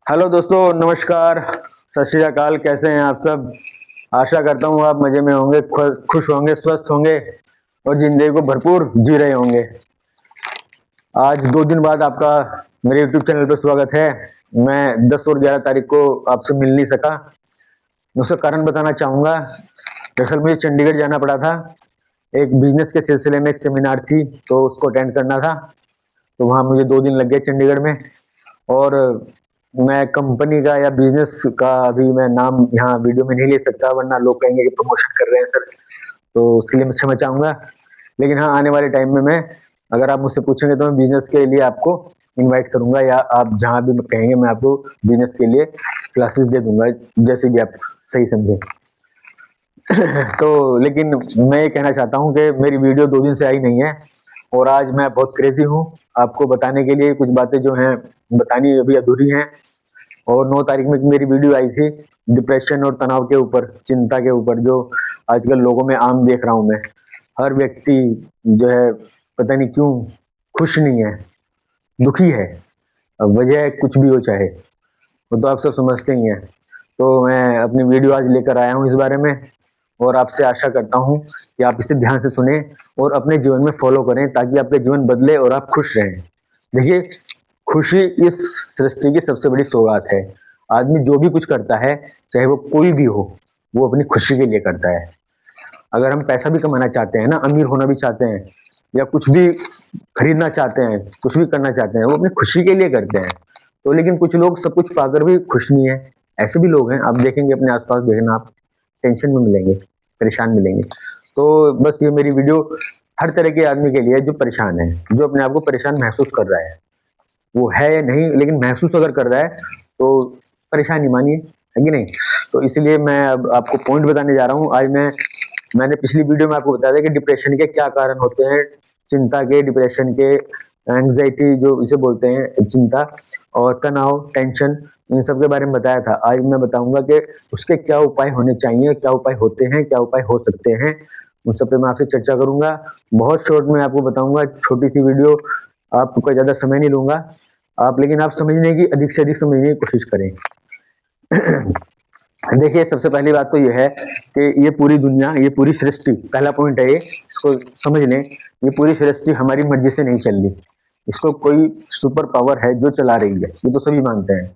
Hello दोस्तों, नमस्कार। सत श्री अकाल। कैसे हैं आप सब? आशा करता हूँ आप मजे में होंगे, खुश होंगे, स्वस्थ होंगे और जिंदगी को भरपूर जी रहे होंगे। आज 2 दिन बाद आपका मेरे यूट्यूब चैनल पर स्वागत है। मैं 10 और 11 तारीख को आपसे मिल नहीं सका। उसका कारण बताना चाहूँगा। दरअसल मुझे चंडीगढ़ जाना पड़ा था। एक बिजनेस के सिलसिले में एक सेमिनार थी, तो उसको अटेंड करना था। तो वहाँ मुझे 2 दिन लग गए चंडीगढ़ में। और मैं कंपनी का या बिजनेस का अभी मैं नाम यहाँ वीडियो में नहीं ले सकता, वरना लोग कहेंगे कि प्रमोशन कर रहे हैं सर, तो उसके लिए मैं क्षमा चाहूँगा। लेकिन हाँ, आने वाले टाइम में मैं, अगर आप मुझसे पूछेंगे तो मैं बिजनेस के लिए आपको इनवाइट करूँगा, या आप जहाँ भी कहेंगे मैं आपको बिजनेस के लिए क्लासेस दे दूंगा, जैसे भी आप सही समझें। तो लेकिन मैं ये कहना चाहता हूँ कि मेरी वीडियो 2 दिन से आई नहीं है, और आज मैं बहुत क्रेजी हूँ आपको बताने के लिए। कुछ बातें जो हैं बतानी अभी अधूरी हैं। और 9 तारीख में मेरी वीडियो आई थी डिप्रेशन और तनाव के ऊपर, चिंता के ऊपर, जो आजकल लोगों में आम देख रहा हूँ मैं। हर व्यक्ति जो है, पता नहीं क्यों खुश नहीं है, दुखी है। अब वजह कुछ भी हो चाहे, वो तो आप सब समझते ही हैं। तो मैं अपनी वीडियो आज लेकर आया हूँ इस बारे में, और आपसे आशा करता हूँ कि आप इसे ध्यान से सुने और अपने जीवन में फॉलो करें, ताकि आपका जीवन बदले और आप खुश रहें। देखिए, खुशी इस सृष्टि की सबसे बड़ी सौगात है। आदमी जो भी कुछ करता है, चाहे वो कोई भी हो, वो अपनी खुशी के लिए करता है। अगर हम पैसा भी कमाना चाहते हैं ना, अमीर होना भी चाहते हैं, या कुछ भी खरीदना चाहते हैं, कुछ भी करना चाहते हैं, वो अपनी खुशी के लिए करते हैं। तो लेकिन कुछ लोग सब कुछ पाकर भी खुश नहीं है। ऐसे भी लोग हैं, आप देखेंगे अपने आसपास, देखना आप टेंशन में मिलेंगे, परेशान मिलेंगे। तो बस ये मेरी वीडियो हर तरह के आदमी के लिए है, जो परेशान है, जो अपने आप को परेशान महसूस कर रहा है। वो है या नहीं, लेकिन महसूस अगर कर रहा है तो परेशानी मानिए, है कि नहीं? तो इसलिए मैं अब आपको पॉइंट बताने जा रहा हूँ। आज मैंने पिछली वीडियो में आपको बताया था कि डिप्रेशन के क्या कारण होते हैं, चिंता के, डिप्रेशन के, एंग्जाइटी जो इसे बोलते हैं, चिंता और तनाव, टेंशन, इन सब के बारे में बताया था। आज मैं बताऊंगा कि उसके क्या उपाय होने चाहिए, क्या उपाय होते हैं, क्या उपाय हो सकते हैं। उन सब पे मैं आपसे चर्चा करूंगा। बहुत शॉर्ट में आपको बताऊंगा, छोटी सी वीडियो, आपको ज्यादा समय नहीं लूंगा। आप लेकिन आप समझने की, अधिक से अधिक समझने की कोशिश करें। देखिए, सबसे पहली बात तो यह है कि ये पूरी दुनिया, ये पूरी सृष्टि, पहला पॉइंट है ये, इसको समझ लें। ये पूरी सृष्टि हमारी मर्जी से नहीं चल रही। इसको कोई सुपर पावर है जो चला रही है, ये तो सभी मानते हैं।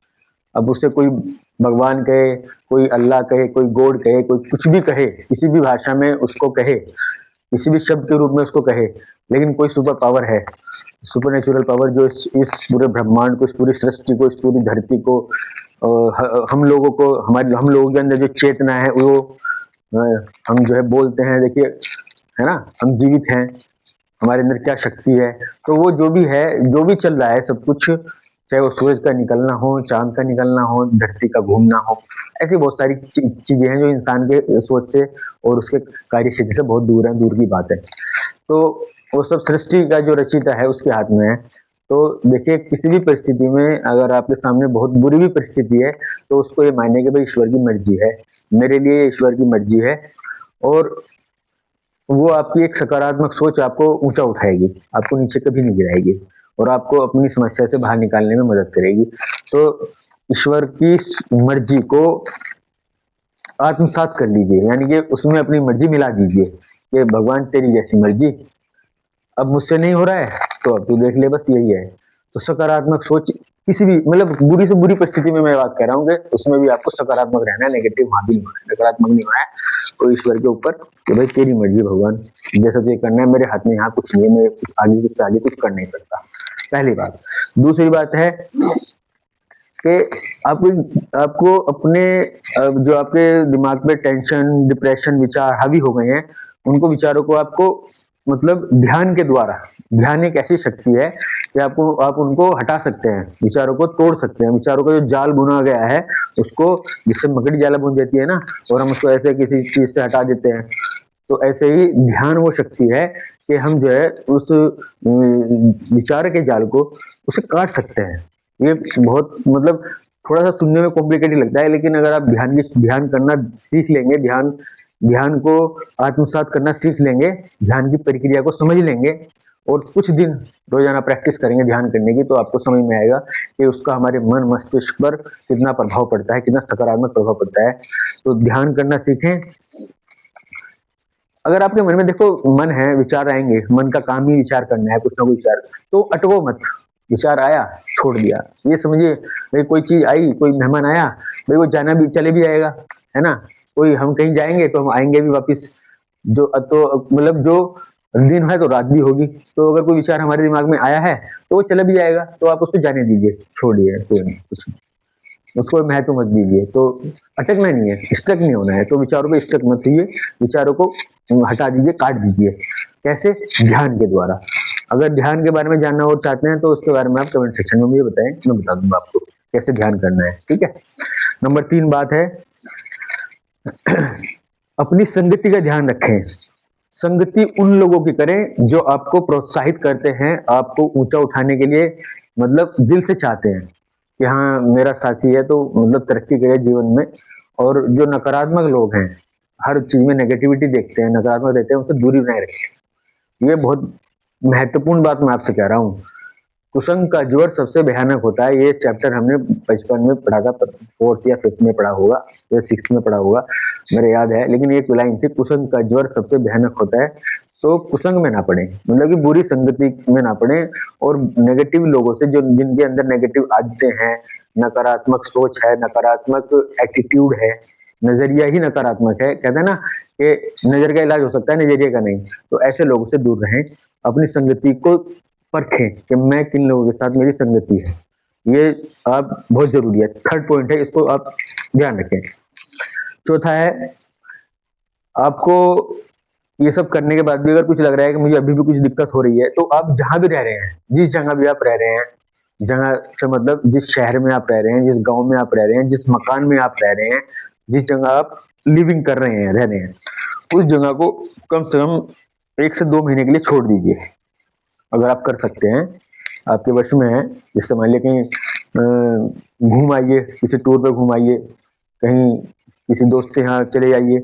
अब उसे कोई भगवान कहे, कोई अल्लाह कहे, कोई गॉड कहे, कोई कुछ भी कहे, किसी भी भाषा में उसको कहे, किसी भी शब्द के रूप में उसको कहे, लेकिन कोई सुपर पावर है, सुपर नेचुरल पावर, जो इस पूरे ब्रह्मांड को, इस पूरी सृष्टि को, इस पूरी धरती को, हम लोगों को, हम लोगों के अंदर जो चेतना है वो, हम जो है बोलते हैं, देखिए, है ना, हम जीवित हैं, हमारे अंदर क्या शक्ति है। तो वो जो भी है, जो भी चल रहा है सब कुछ, चाहे वो सूरज का निकलना हो, चांद का निकलना हो, धरती का घूमना हो, ऐसी बहुत सारी चीजें हैं जो इंसान के सोच से और उसके कार्य क्षेत्र से बहुत दूर है, दूर की बात है। तो वो सब सृष्टि का जो रचयिता है उसके हाथ में है। तो देखिए, किसी भी परिस्थिति में अगर आपके सामने बहुत बुरी भी परिस्थिति है, तो उसको ये मानिए कि भाई ईश्वर की मर्जी है, मेरे लिए ईश्वर की मर्जी है। और वो आपकी एक सकारात्मक सोच आपको ऊंचा उठाएगी, आपको नीचे कभी नहीं गिराएगी, और आपको अपनी समस्या से बाहर निकालने में मदद करेगी। तो ईश्वर की मर्जी को आत्मसात कर लीजिए, यानी कि उसमें अपनी मर्जी मिला दीजिए कि भगवान तेरी जैसी मर्जी, अब मुझसे नहीं हो रहा है तो अब तू देख ले, बस यही है। तो सकारात्मक सोच, किसी भी, मतलब बुरी से बुरी परिस्थिति में मैं बात कर रहा हूँ कि उसमें भी आपको सकारात्मक रहना है, नेगेटिव वहां भी नहीं होना है, नकारात्मक नहीं होना है। तो ईश्वर के ऊपर कि भाई तेरी मर्जी भगवान, जैसा तुझे करना है, मेरे हाथ में यहाँ कुछ नहीं है, मैं आगे से आगे कुछ कर नहीं सकता। पहली बात। दूसरी बात है कि आपको आपको अपने जो आपके दिमाग में टेंशन, डिप्रेशन, विचार हावी हो गए हैं, उनको विचारों को आपको, मतलब ध्यान के द्वारा, ध्यान एक ऐसी शक्ति है कि आप उनको हटा सकते हैं, विचारों को तोड़ सकते हैं। विचारों का जो जाल बुना गया है उसको, जिससे मकड़ी जाला बुन देती है ना, और हम उसको ऐसे किसी चीज से हटा देते हैं, तो ऐसे ही ध्यान वो शक्ति है कि हम जो है उस विचार के जाल को, उसे काट सकते हैं। ये बहुत, मतलब थोड़ा सा सुनने में कॉम्प्लिकेटेड लगता है, लेकिन अगर आप ध्यान करना सीख लेंगे, ध्यान को आत्मसात करना सीख लेंगे, ध्यान की प्रक्रिया को समझ लेंगे, और कुछ दिन रोजाना प्रैक्टिस करेंगे ध्यान करने की, तो आपको समझ में आएगा कि उसका हमारे मन मस्तिष्क पर कितना प्रभाव पड़ता है, कितना सकारात्मक प्रभाव पड़ता है। तो ध्यान करना सीखें। अगर आपके मन में देखो मन है, विचार आएंगे, मन का काम ही विचार करना है, कुछ ना कुछ विचार, तो अटको मत। विचार आया, छोड़ दिया। ये समझिए भाई कोई चीज आई, कोई मेहमान आया, भाई वो जाना भी चले भी जाएगा, है ना। कोई हम कहीं जाएंगे तो हम आएंगे भी वापिस। जो तो मतलब जो दिन है तो रात भी होगी। तो अगर कोई विचार हमारे दिमाग में आया है तो वो चला भी जाएगा, तो आप उसको जाने दीजिए, छोड़िए, कोई नहीं, कुछ नहीं, उसको महत्व मत दीजिए। तो अटकना नहीं है, स्टक नहीं होना है, तो विचारों पे स्टक मत होइए, विचारों को हटा दीजिए, काट दीजिए। कैसे? ध्यान के द्वारा। अगर ध्यान के बारे में जानना और चाहते हैं तो उसके बारे में आप कमेंट सेक्शन में मुझे बताएं, मैं बता दूंगा आपको कैसे ध्यान करना है, ठीक है। नंबर 3 बात है अपनी संगति का ध्यान रखें। संगति उन लोगों की करें जो आपको प्रोत्साहित करते हैं, आपको ऊंचा उठाने के लिए, मतलब दिल से चाहते हैं कि हाँ मेरा साथी है तो मतलब तरक्की करे जीवन में। और जो नकारात्मक लोग हैं, हर चीज में नेगेटिविटी देखते हैं, नकारात्मक रहते हैं, उनसे दूरी बनाए रखें। ये बहुत महत्वपूर्ण बात मैं आपसे कह रहा हूँ। कुसंग का ज्वर सबसे भयानक होता है। ये चैप्टर हमने बचपन में पढ़ा था, 4th या 5th में पढ़ा होगा या 6th में पढ़ा होगा, मेरे याद है। लेकिन एक लाइन थी, कुसंग का ज्वर सबसे भयानक होता है। तो कुसंग में ना पड़े, मतलब कि बुरी संगति में ना पड़े, और नेगेटिव लोगों से, जो जिनके अंदर नेगेटिव आदतें हैं, नकारात्मक सोच है, नकारात्मक एटीट्यूड है, नजरिया ही नकारात्मक है, कहते हैं ना कि नजर का इलाज हो सकता है, नजरिए का नहीं। तो ऐसे लोगों से दूर रहें। अपनी संगति को परखें कि मैं किन लोगों के साथ मेरी संगति है, ये आप बहुत जरूरी है। 3rd पॉइंट है, इसको आप ध्यान रखें। 4था है, आपको ये सब करने के बाद भी अगर कुछ लग रहा है कि मुझे अभी भी कुछ दिक्कत हो रही है, तो आप जहां भी रह रहे हैं, जिस जगह भी आप रह रहे हैं, जगह से मतलब जिस शहर में आप रह रहे हैं, जिस गांव में आप रह रहे हैं, जिस मकान में आप रह रहे हैं, जिस जगह आप लिविंग कर रहे हैं, रह रहे हैं, उस जगह को कम से कम 1 से 2 महीने के लिए छोड़ दीजिए। अगर आप कर सकते हैं, आपके वश में है। जैसे मान लीजिए कहीं घूम आइए, किसी टूर पे घूम आइए, कहीं किसी दोस्त के यहाँ चले जाइए,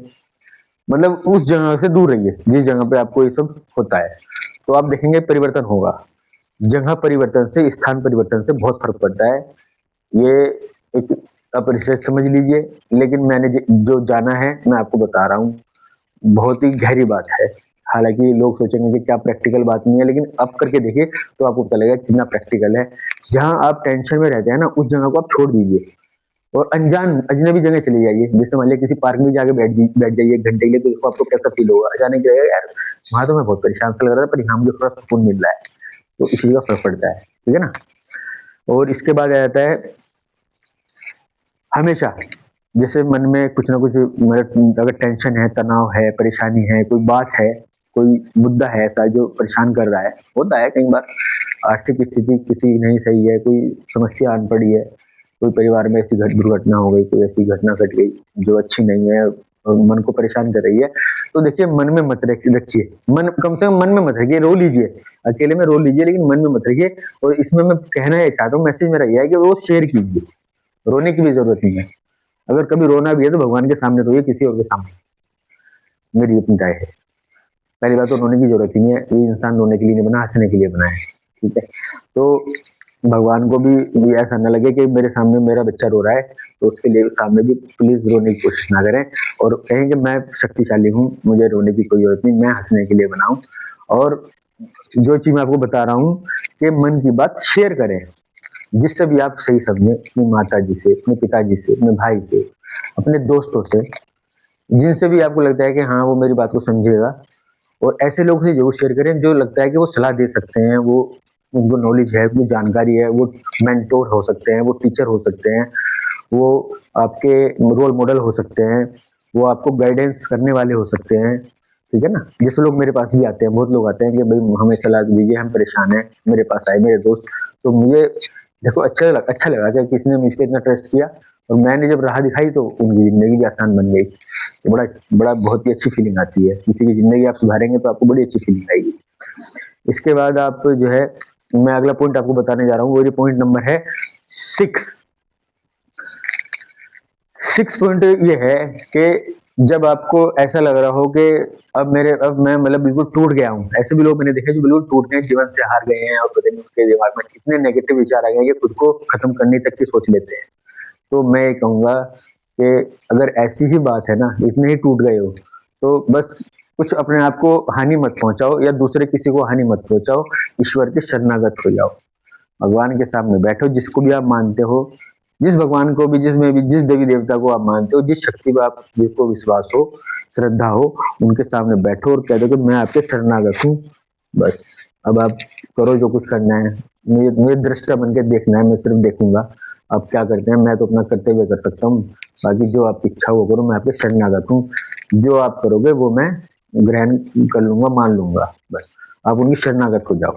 मतलब उस जगह से दूर रहिए जिस जगह पे आपको ये सब होता है। तो आप देखेंगे परिवर्तन होगा। जगह परिवर्तन से, स्थान परिवर्तन से बहुत फर्क पड़ता है। ये एक आप रिसर्च समझ लीजिए, लेकिन मैंने जो जाना है मैं आपको बता रहा हूँ। बहुत ही गहरी बात है। हालांकि लोग सोचेंगे कि क्या प्रैक्टिकल बात नहीं है, लेकिन आप करके देखिए तो आपको पता लगेगा कितना प्रैक्टिकल है। जहां आप टेंशन में रहते हैं ना, उस जगह को आप छोड़ दीजिए और अनजान अजनबी जगह चले जाइए। जैसे मान लीजिए किसी पार्क में जाके बैठ जाइए 1 घंटे के लिए, तो देखो आपको कैसा फील होगा। अचानक लगेगा यार वहां तो मैं बहुत परेशान सा लग रहा था, पर यहाँ मुझे थोड़ा सुकून मिल रहा है। तो इसी का फर्क पड़ता है, ठीक है ना। और इसके बाद आ जाता है, हमेशा जैसे मन में कुछ ना कुछ, मतलब अगर टेंशन है, तनाव है, परेशानी है, कोई बात है, कोई मुद्दा है ऐसा जो परेशान कर रहा है, होता है कई बार आर्थिक स्थिति किसी की नहीं सही है, कोई समस्या आन पड़ी है, कोई परिवार में ऐसी दुर्घटना हो गई, कोई ऐसी घटना घट गई जो अच्छी नहीं है और मन को परेशान कर रही है। तो देखिए मन में मत रखिए, मन कम से कम मन में मत रखिए, रो लीजिए, अकेले में रो लीजिए, लेकिन मन में मत रखिए। और इसमें मैं कहना ये चाहता हूँ, मैसेज मेरा यह है कि वो शेयर कीजिए, रोने की भी जरूरत नहीं है। अगर कभी रोना भी है तो भगवान के सामने रोइए, किसी और के सामने। मेरी अपनी राय है। पहली बात तो रोने की जरूरत ही नहीं है, ये इंसान रोने के लिए नहीं बना, हंसने के लिए बना है, ठीक है। तो भगवान को भी ऐसा न लगे कि मेरे सामने मेरा बच्चा रो रहा है, तो उसके लिए सामने भी प्लीज रोने की कोशिश ना करें, और कहें कि मैं शक्तिशाली हूँ, मुझे रोने की कोई जरूरत नहीं, मैं हंसने के लिए बनाऊं। और जो चीज मैं आपको बता रहा हूँ कि मन की बात शेयर करें, जिससे भी आप सही समझे, अपनी माता जी से, अपने पिताजी से, अपने भाई से, अपने दोस्तों से, जिनसे भी आपको लगता है कि हाँ वो मेरी बात को समझेगा। और ऐसे लोगों से जरूर शेयर करें जो लगता है कि वो सलाह दे सकते हैं, वो उनको नॉलेज है, उनको जानकारी है, वो मेंटोर हो सकते हैं, वो टीचर हो सकते हैं, वो आपके रोल मॉडल हो सकते हैं, वो आपको गाइडेंस करने वाले हो सकते हैं, ठीक है ना। जैसे लोग मेरे पास भी आते हैं, बहुत लोग आते हैं कि भाई हमें सलाह दीजिए, हम परेशान हैं, मेरे पास आए मेरे दोस्त। तो मुझे देखो अच्छा लगा कि किसी ने मुझ पर इतना ट्रस्ट किया, और मैंने जब राह दिखाई तो उनकी जिंदगी भी आसान बन गई। तो बड़ा बड़ा बहुत ही अच्छी फीलिंग आती है। किसी की जिंदगी आप सुधारेंगे तो आपको बड़ी अच्छी फीलिंग आएगी। इसके बाद आप जो है, मैं अगला पॉइंट आपको बताने जा रहा हूँ, वो पॉइंट नंबर है 6। 6 पॉइंट ये है कि जब आपको ऐसा लग रहा हो कि अब मैं मतलब बिल्कुल टूट गया हूँ, ऐसे भी लोग मैंने देखे जो बिल्कुल टूट गए, जीवन से हार गए हैं और पता नहीं उनके दिमाग में इतने नेगेटिव विचार आ गए हैं कि खुद को खत्म करने तक की सोच लेते हैं। तो मैं ये कहूँगा कि अगर ऐसी ही बात है ना, इतने ही टूट गए हो, तो बस कुछ अपने आप को हानि मत पहुँचाओ या दूसरे किसी को हानि मत पहुँचाओ, ईश्वर के शरणागत हो जाओ। भगवान के सामने बैठो, जिसको भी आप मानते हो, जिस भगवान को भी, जिस देवी देवता को आप मानते हो, जिस शक्ति पर आप जिसको विश्वास हो, श्रद्धा हो, उनके सामने बैठो और कह दो कि मैं आपके शरणागत हूँ। बस अब आप करो जो कुछ करना है, मुझे दृष्टा बन के देखना है, मैं सिर्फ देखूंगा आप क्या करते हैं, मैं तो अपना कर्तव्य कर सकता हूँ, बाकी जो आपकी इच्छा वो करो, मैं आपके शरणागत हूँ, जो आप करोगे वो मैं ग्रहण कर लूंगा, मान लूंगा। बस आप उनकी शरणागत हो जाओ,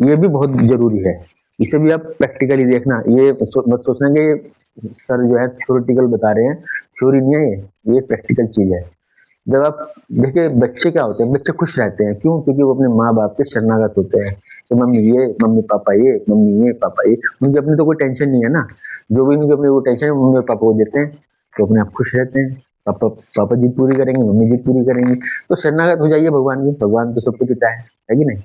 ये भी बहुत जरूरी है। इसे भी आप प्रैक्टिकली देखना, ये मत सोचना कि ये सर जो है थ्योरेटिकल बता रहे हैं, थ्योरी नहीं है ये प्रैक्टिकल चीज है। जब आप देखिए बच्चे क्या होते हैं, बच्चे खुश रहते हैं, क्यों? क्योंकि वो अपने माँ बाप के शरणागत होते हैं, तो मम्मी ये, मम्मी पापा ये, मम्मी ये, पापा ये, उनकी अपनी तो कोई टेंशन नहीं है ना, जो भी उनकी अपनी वो टेंशन है मम्मी पापा को देते हैं, तो अपने आप खुश रहते हैं। पापा पापा जिद पूरी करेंगे, मम्मी जिद पूरी करेंगी, तो शरणागत हो जाइए भगवान की, भगवान तो सबको पिता है कि नहीं?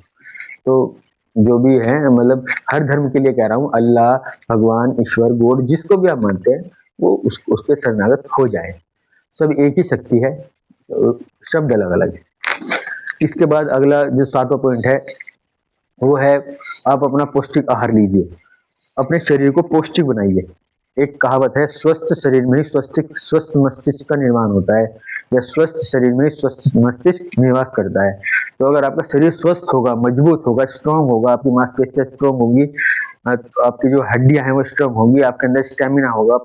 तो जो भी है, मतलब हर धर्म के लिए कह रहा हूँ, अल्लाह, भगवान, ईश्वर, गॉड, जिसको भी आप मानते हैं, वो उसके शरणागत हो जाए। सब एक ही शक्ति है, तो शब्द अलग अलग है। इसके बाद अगला जो 7वां पॉइंट है, वो है आप अपना पौष्टिक आहार लीजिए, अपने शरीर को पौष्टिक बनाइए। एक कहावत है, स्वस्थ शरीर में ही स्वस्थ मस्तिष्क का निर्माण होता है, या स्वस्थ शरीर में ही स्वस्थ मस्तिष्क निवास करता है। तो अगर आपका शरीर स्वस्थ होगा, मजबूत होगा, स्ट्रांग होगा, आपकी मांसपेशियां स्ट्रांग होंगी, तो आपकी जो हड्डियां हैं वो स्ट्रांग होंगी, आपके अंदर स्टेमिना होगा,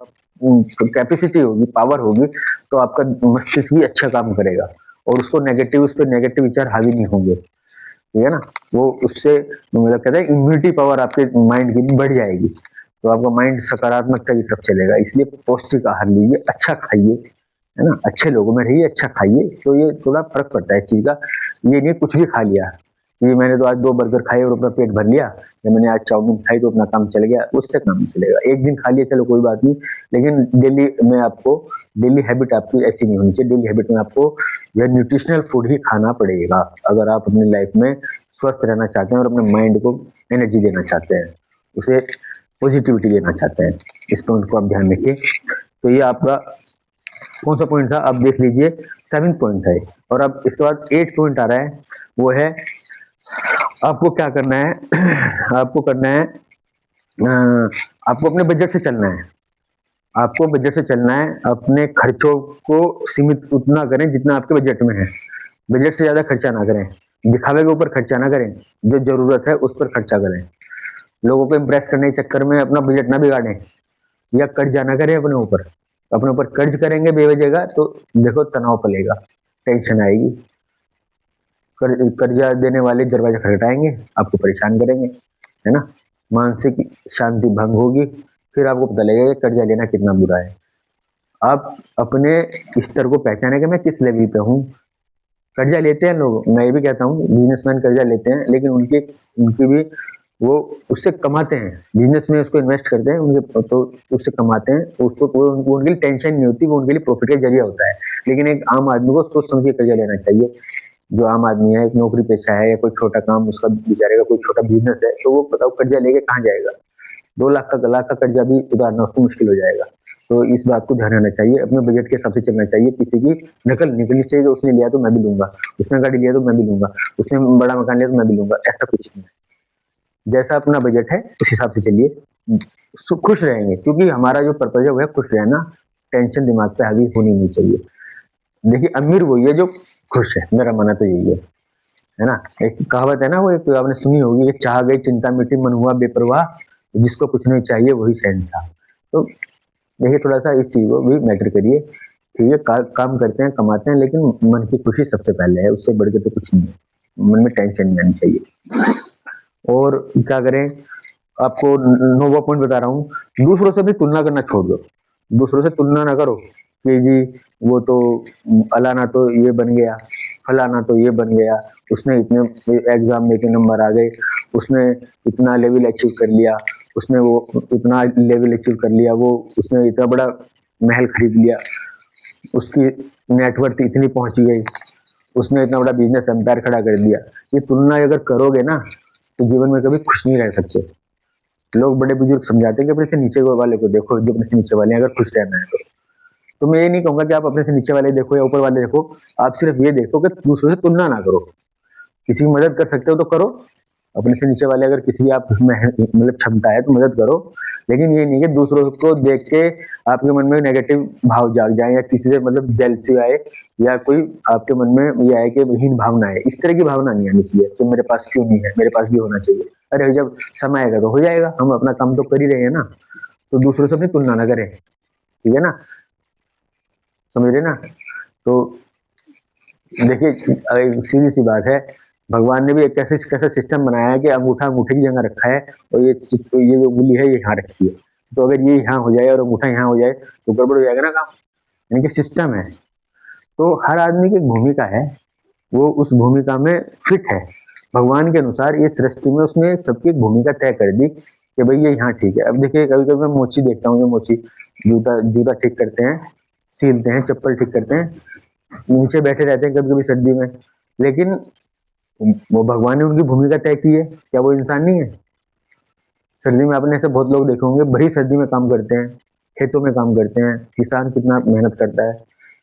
कैपेसिटी होगी, पावर होगी, तो आपका मस्तिष्क भी अच्छा काम करेगा और उस पर नेगेटिव विचार हावी नहीं होंगे, ठीक है ना? वो उससे मतलब कहते हैं इम्यूनिटी पावर आपके माइंड की बढ़ जाएगी, तो आपका माइंड सकारात्मकता की तरफ चलेगा। इसलिए पौष्टिक आहार लीजिए, अच्छा खाइए, है ना? अच्छे लोगों में रहिए, अच्छा खाइए, तो ये थोड़ा फर्क पड़ता है इस चीज का। ये नहीं कुछ भी खा लिया, ये मैंने तो आज 2 बर्गर खाए और अपना पेट भर लिया, या मैंने आज चाउमीन खाई तो अपना काम चल गया, उससे काम नहीं चलेगा। एक दिन खा लिया चलो कोई बात नहीं, लेकिन डेली हैबिट आपकी ऐसी नहीं होनी चाहिए। डेली हैबिट में आपको यह न्यूट्रिशनल फूड ही खाना पड़ेगा, अगर आप अपनी लाइफ में स्वस्थ रहना चाहते हैं और अपने माइंड को एनर्जी देना चाहते हैं, उसे पॉजिटिविटी देना चाहते हैं। इस पॉइंट को आप ध्यान रखिए। तो ये आपका कौन सा पॉइंट था, आप देख लीजिए, 7th पॉइंट है। और अब इसके बाद 8th पॉइंट आ रहा है, वो है आपको क्या करना है आपको करना है, आपको अपने बजट से चलना है। आपको बजट से चलना है, अपने खर्चों को सीमित उतना करें जितना आपके बजट में है, बजट से ज्यादा खर्चा ना करें, दिखावे के ऊपर खर्चा ना करें, जो जरूरत है उस पर खर्चा करें। लोगों को इम्प्रेस करने के चक्कर में अपना बजट ना बिगाड़ें, या कर्जा ना करें अपने ऊपर कर्ज करेंगे बेवजह का, तो देखो तनाव पलेगा, टेंशन आएगी, कर्जा देने वाले दरवाजा खटखटाएंगे, आपको परेशान करेंगे, है ना? मानसिक शांति भंग होगी, फिर आपको पता लगेगा कि कर्जा लेना कितना बुरा है। आप अपने स्तर को पहचाने कि मैं किस लेवल पे हूँ। कर्जा लेते हैं लोग, मैं ये भी कहता हूँ बिजनेसमैन कर्जा लेते हैं, लेकिन उनकी उनकी भी वो उससे कमाते हैं, बिजनेस में उसको इन्वेस्ट करते हैं, उनके तो उससे कमाते हैं, तो उसको उनके लिए टेंशन नहीं होती, वो उनके लिए प्रॉफिट का जरिया होता है। लेकिन एक आम आदमी को सोच समझ के कर्जा लेना चाहिए। जो आम आदमी है, एक नौकरी पेशा है या कोई छोटा काम उसका बेचारे का कोई छोटा बिजनेस है, तो वो बताओ कर्जा लेके कहाँ जाएगा? 2 लाख का कर्जा भी उतारना उसको मुश्किल हो जाएगा। तो इस बात को ध्यान रखना चाहिए, अपने बजट के हिसाब से चलना चाहिए, किसी की नकल निकलनी चाहिए कि उसने लिया तो मैं भी लूंगा, उसने गाड़ी लिया तो मैं भी लूंगा, उसने बड़ा मकान लिया तो मैं भी लूंगा, ऐसा कुछ नहीं है। जैसा अपना बजट है उस हिसाब से चलिए, खुश रहेंगे, क्योंकि हमारा जो पर्पज है वो है खुश रहना, टेंशन दिमाग पे हावी होनी नहीं चाहिए। देखिए अमीर वही है जो खुश है, मेरा मानना तो यही है ना? एक कहावत है ना, वो एक आपने सुनी होगी कि चाह गई चिंता मिट्टी मन हुआ बेपरवाह, जिसको कुछ नहीं चाहिए वही शहंशाह। तो देखिए थोड़ा सा इस चीज को भी मैटर करिए, ठीक है? काम करते हैं, कमाते हैं, लेकिन मन की खुशी सबसे पहले है, उससे बढ़ के तो कुछ नहीं है, मन में टेंशन नहीं आनी चाहिए। और क्या करें, आपको 9वां पॉइंट बता रहा हूँ, दूसरों से भी तुलना करना छोड़ दो। दूसरों से तुलना ना करो कि जी वो तो अलाना तो ये बन गया, फलाना तो ये बन गया, उसने इतने एग्जाम में इतने नंबर आ गए, उसने इतना लेवल अचीव कर लिया, उसने वो इतना लेवल अचीव कर लिया, वो उसने इतना बड़ा महल खरीद लिया। उसकी नेटवर्थ इतनी पहुंची गई, उसने इतना बड़ा बिजनेस एम्पायर खड़ा कर दिया। ये तुलना अगर करोगे ना तो जीवन में कभी खुश नहीं रह सकते। लोग बड़े बुजुर्ग समझाते हैं कि अपने से नीचे वाले को देखो, जो अपने से नीचे वाले हैं, अगर खुश रहना है तो मैं ये नहीं कहूंगा कि आप अपने से नीचे वाले देखो या ऊपर वाले देखो। आप सिर्फ ये देखो कि दूसरों से तुलना ना करो। किसी की मदद कर सकते हो तो करो, अपने से नीचे वाले अगर किसी की आप में मतलब क्षमता है तो मदद करो, लेकिन ये नहीं कि दूसरों को देख के आपके मन में नेगेटिव भाव जाग जाए या किसी से मतलब जेलसी आए या कोई आपके मन में ये आए कि हीन भावना है। इस तरह की भावना नहीं आनी चाहिए कि मेरे पास क्यों नहीं है, मेरे पास भी होना चाहिए। अरे जब समय आएगा तो हो जाएगा, हम अपना काम तो कर ही रहे हैं ना, तो दूसरों से अपनी तुलना ना करें, ठीक है ना, समझ रहे ना। तो देखिए सीधी सी बात है, भगवान ने भी एक कैसे कैसा सिस्टम बनाया है कि अंगूठा अंगूठे की जगह रखा है और ये जो उंगली है ये यहाँ रखी है, तो अगर ये यहाँ हो जाए और अंगूठा यहाँ हो जाए तो गड़बड़ हो जाएगा ना काम। यानी कि सिस्टम है, तो हर आदमी की एक भूमिका है, वो उस भूमिका में फिट है। भगवान के अनुसार ये सृष्टि में उसने सबकी एक भूमिका तय कर दी कि भाई ये यहाँ ठीक है। अब देखिए कभी कभी मैं मोची देखता हूँ, जो मोची जूता जूता ठीक करते हैं, सीलते हैं, चप्पल ठीक करते हैं, नीचे बैठे रहते हैं कभी कभी सर्दी में, लेकिन वो भगवान ने उनकी भूमिका तय की है, क्या वो इंसान नहीं है? सर्दी में आपने ऐसे बहुत लोग देखे होंगे, बड़ी सर्दी में काम करते हैं, खेतों में काम करते हैं, किसान कितना मेहनत करता है,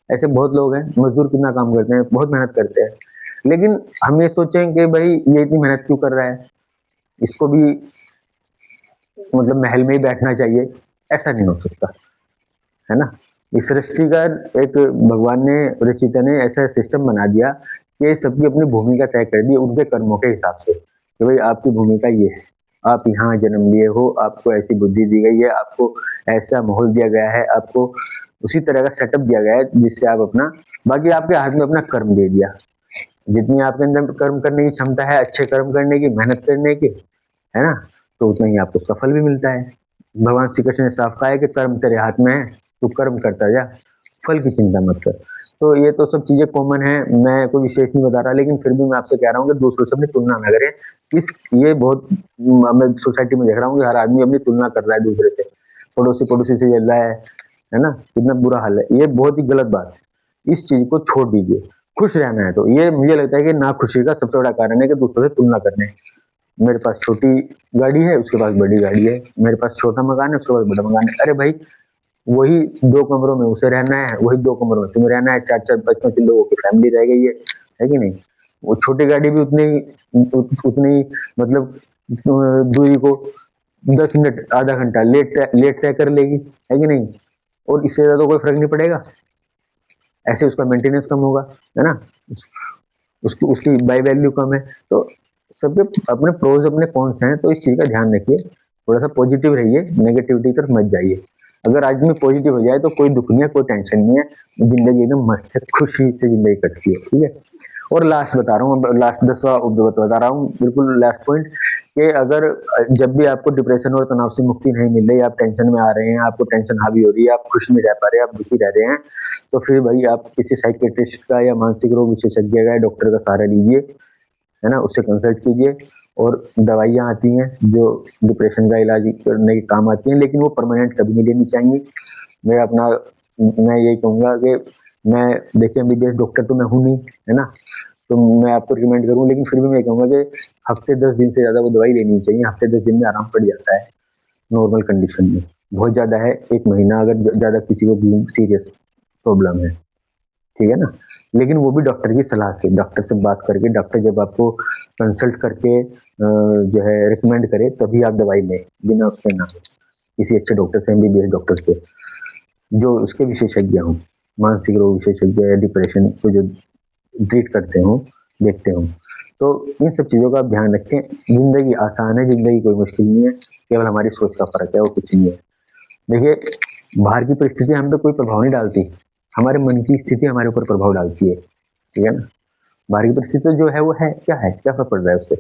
ऐसे बहुत लोग हैं, मजदूर कितना काम करते हैं, बहुत मेहनत करते हैं। लेकिन हम ये सोचें कि भाई ये इतनी मेहनत क्यों कर रहा है, इसको भी मतलब महल में ही बैठना चाहिए, ऐसा नहीं हो सकता, है ना। इस सृष्टि का एक भगवान ने, ऋषिता ने ऐसा सिस्टम बना दिया कि सबकी अपनी भूमिका तय कर दी उनके कर्मों के हिसाब से कि भाई आपकी भूमिका ये है, आप यहाँ जन्म लिए हो, आपको ऐसी बुद्धि दी गई है, आपको ऐसा माहौल दिया गया है, आपको उसी तरह का सेटअप दिया गया है जिससे आप अपना, बाकी आपके हाथ में अपना कर्म दे दिया। जितनी आपके अंदर कर्म करने की क्षमता है, अच्छे कर्म करने की, मेहनत करने की, है ना, तो उतना ही आपको सफल भी मिलता है। भगवान श्री कृष्ण ने साफ कहा है कि कर्म तेरे हाथ में है, तू कर्म करता जा, फल की चिंता मत कर। तो ये तो सब चीजें कॉमन है, मैं कोई विशेष नहीं बता रहा, लेकिन फिर भी मैं आपसे कह रहा हूँ कि दूसरों से अपनी तुलना ना करें। इस ये बहुत मैं सोसाइटी में देख रहा हूँ कि हर आदमी अपनी तुलना कर रहा है दूसरे से, पड़ोसी पड़ोसी से जल रहा है ना, कितना बुरा हाल है। ये बहुत ही गलत बात है, इस चीज को छोड़ दीजिए। खुश रहना है तो ये मुझे लगता है कि ना खुशी का सबसे बड़ा कारण है कि दूसरों से तुलना करने। मेरे पास छोटी गाड़ी है, उसके पास बड़ी गाड़ी है, मेरे पास छोटा मकान है, उसके पास बड़ा मकान है। अरे भाई वही 2 कमरों में उसे रहना है, वही 2 कमरों में तुम्हें रहना है, 4-4 5-5 लोगों की फैमिली रह गई है कि नहीं। वो छोटी गाड़ी भी उतनी मतलब दूरी को 10 मिनट आधा घंटा लेट तय कर लेगी, है कि नहीं, और इससे ज्यादा कोई फर्क नहीं पड़ेगा। ऐसे उसका मेंटेनेंस कम होगा, है ना, उसकी उसकी बाई वैल्यू कम है। तो सबके अपने प्रोज अपने कॉन्स हैं, तो इस चीज का ध्यान रखिए, थोड़ा सा पॉजिटिव रहिए, नेगेटिविटी तरफ मत जाइए। अगर आदमी पॉजिटिव हो जाए तो कोई दुख नहीं है, कोई टेंशन नहीं है, जिंदगी एकदम मस्त है, खुशी से जिंदगी कटती है, ठीक है। और लास्ट बता रहा हूँ, लास्ट 10वां बता रहा हूँ, बिल्कुल लास्ट पॉइंट, कि अगर जब भी आपको डिप्रेशन और तनाव से मुक्ति नहीं मिल रही, आप टेंशन में आ रहे हैं, आपको टेंशन हावी हो रही है, आप खुश नहीं रह पा रहे, आप दुखी रह रहे हैं, तो फिर भाई आप किसी साइकेट्रिस्ट का या मानसिक रोग विशेषज्ञ का, डॉक्टर का सहारा लीजिए, है ना, उससे कंसल्ट कीजिए। और दवाइयाँ आती हैं जो डिप्रेशन का इलाज करने के काम आती हैं, लेकिन वो परमानेंट कभी नहीं लेनी चाहिए। मैं यही कहूँगा कि मैं, देखिए एमबीबीएस डॉक्टर तो मैं हूँ नहीं, है ना, तो मैं आपको रिकमेंड करूँ, लेकिन फिर भी मैं कहूँगा कि हफ्ते 10 दिन से ज़्यादा वो दवाई लेनी चाहिए। हफ्ते 10 दिन में आराम पड़ जाता है नॉर्मल कंडीशन में, बहुत ज़्यादा है 1 महीना अगर ज़्यादा किसी को सीरियस प्रॉब्लम है, ठीक है ना। लेकिन वो भी डॉक्टर की सलाह से, डॉक्टर से बात करके, डॉक्टर जब आपको कंसल्ट करके जो है रिकमेंड करे तभी आप दवाई लें, बिना उसके ना, किसी अच्छे डॉक्टर से, एमबीबीएस डॉक्टर से जो उसके विशेषज्ञ हों, मानसिक रोग विशेषज्ञ या डिप्रेशन को जो ट्रीट करते हों, देखते हों। तो इन सब चीज़ों का आप ध्यान रखें। जिंदगी आसान है, जिंदगी कोई मुश्किल नहीं है, केवल हमारी सोच का फर्क है, वो कुछ नहीं है। देखिए बाहर की परिस्थिति हम पे कोई प्रभाव नहीं डालती, हमारे मन की स्थिति हमारे ऊपर प्रभाव डालती है, ठीक है ना। बाहर की परिस्थिति जो है वो है, क्या फर्क पड़ रहा है उससे,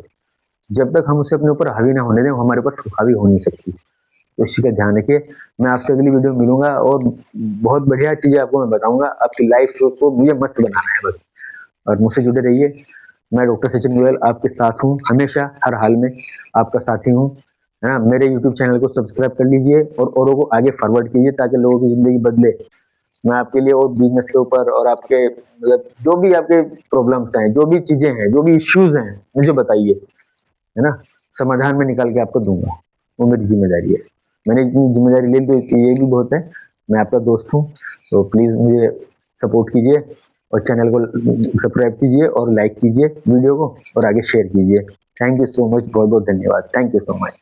जब तक हम उसे अपने ऊपर हावी ना होने दें, वो हमारे ऊपर हावी हो नहीं सकती। तो इसी का ध्यान रखिए। मैं आपसे अगली वीडियो में मिलूंगा और बहुत बढ़िया चीजें आपको मैं बताऊंगा। आपकी लाइफ को मुझे मस्त बनाना है बस, और मुझसे जुड़े रहिए। मैं डॉक्टर सचिन गोयल आपके साथ हूँ, हमेशा हर हाल में आपका साथी हूँ, है ना। मेरे यूट्यूब चैनल को सब्सक्राइब कर लीजिए और औरों को आगे फॉरवर्ड कीजिए ताकि लोगों की जिंदगी बदले, मैं आपके लिए और बिजनेस के ऊपर और आपके मतलब जो भी आपके प्रॉब्लम्स हैं, जो भी चीजें हैं, जो भी इश्यूज हैं, मुझे बताइए, है ना, समाधान में निकाल के आपको दूंगा। वो मेरी जिम्मेदारी है। मैंने इतनी जिम्मेदारी ले ली तो ये भी बहुत है। मैं आपका दोस्त हूँ, तो प्लीज मुझे सपोर्ट कीजिए और चैनल को सब्सक्राइब कीजिए और लाइक कीजिए वीडियो को और आगे शेयर कीजिए। थैंक यू सो मच, बहुत बहुत धन्यवाद। Thank you so much.